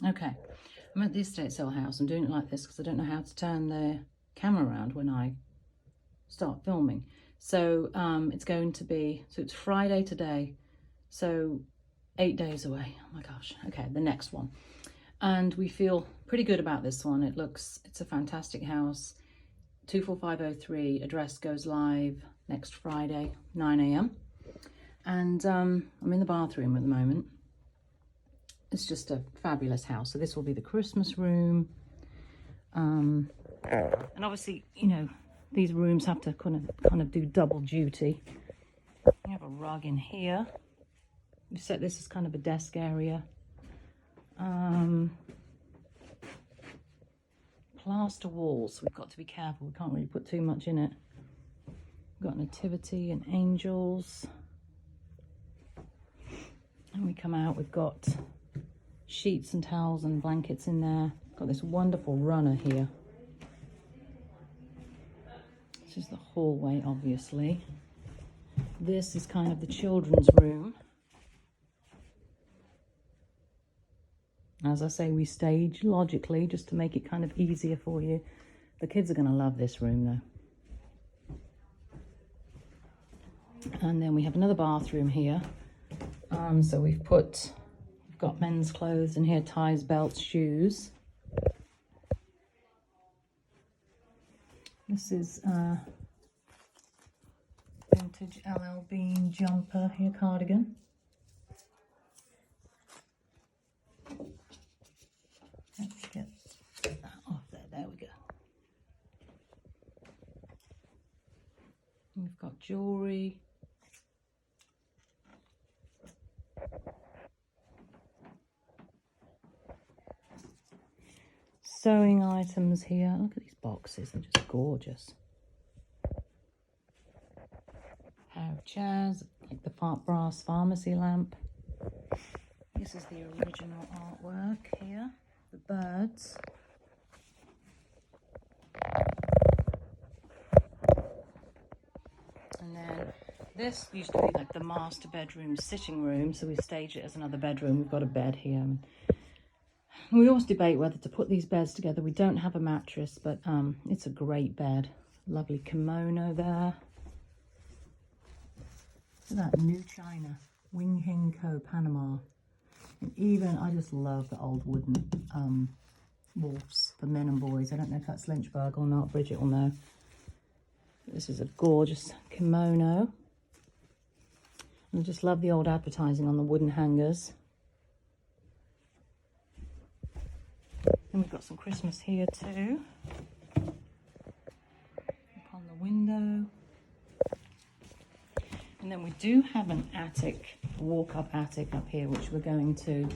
Okay, I'm at the estate sale house. I'm doing it like this because I don't know how to turn the camera around when I start filming. So it's going to be, so it's Friday today, so 8 days away. Oh my gosh. Okay, the next one. And we feel pretty good about this one. It's a fantastic house. 24503, address goes live next Friday, 9 a.m. And I'm in the bathroom at the moment. It's just a fabulous house. So this will be the Christmas room. And obviously, you know, these rooms have to kind of do double duty. We have a rug in here. We've set this as kind of a desk area. Plaster walls. We've got to be careful. We can't really put too much in it. We've got nativity and angels. And we come out, we've got sheets and towels and blankets in there. Got this wonderful runner here. This is the hallway, obviously. This is kind of the children's room. As I say, we stage logically just to make it kind of easier for you. The kids are going to love this room though. And then we have another bathroom here. So we've got men's clothes in here, ties, belts, shoes. This is vintage LL Bean jumper here, cardigan. Let's get that off there. There we go. We've got jewellery. Sewing items here. Look at these boxes, they're just gorgeous. Pair of chairs, like the brass pharmacy lamp. This is the original artwork here, the birds. And then this used to be like the master bedroom sitting room, so we staged it as another bedroom. We've got a bed here. We always debate whether to put these beds together. We don't have a mattress, but it's a great bed. Lovely kimono there. Look at that, new china, Wing Hing Co. Panama. And even, I just love the old wooden wolves for men and boys. I don't know if that's Lynchburg or not. Bridget will know. This is a gorgeous kimono. And I just love the old advertising on the wooden hangers. And we've got some Christmas here too. Up on the window. And then we do have an attic, walk-up attic up here, which we're going to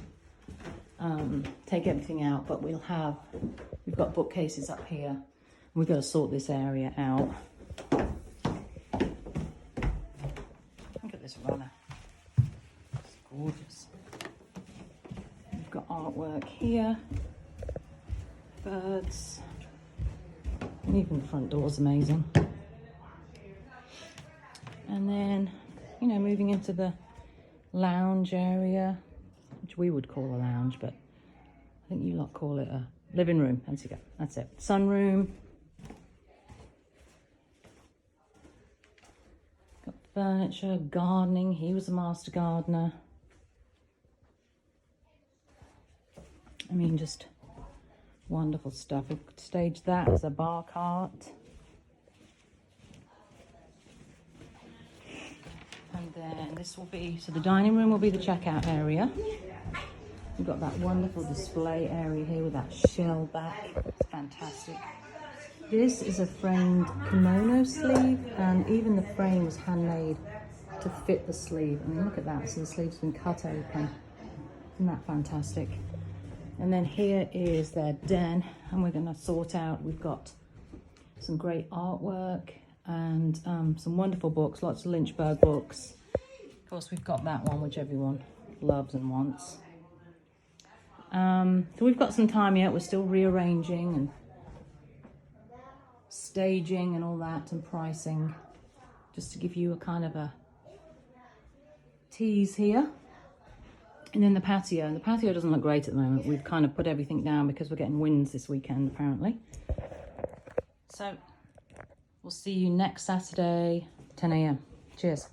take everything out, but we've got bookcases up here. We've got to sort this area out. Look at this runner. It's gorgeous. We've got artwork here. Birds, and even the front door's amazing. And then, you know, moving into the lounge area, which we would call a lounge, but I think you lot call it a living room. There you go, that's it. Sunroom. Got furniture, gardening. He was a master gardener. I mean, just wonderful stuff. We've staged that as a bar cart. And then this will be, so the dining room will be the checkout area. We've got that wonderful display area here with that shell back. It's fantastic. This is a framed kimono sleeve, and even the frame was handmade to fit the sleeve. I mean, look at that. So the sleeve's been cut open. Isn't that fantastic? And then here is their den, and we're going to sort out. We've got some great artwork and some wonderful books, lots of Lynchburg books. Of course, we've got that one, which everyone loves and wants. So we've got some time yet. We're still rearranging and staging and all that, and pricing, just to give you a kind of a tease here. And then the patio. And the patio doesn't look great at the moment. We've kind of put everything down because we're getting winds this weekend, apparently. So we'll see you next Saturday, 10 a.m. Cheers.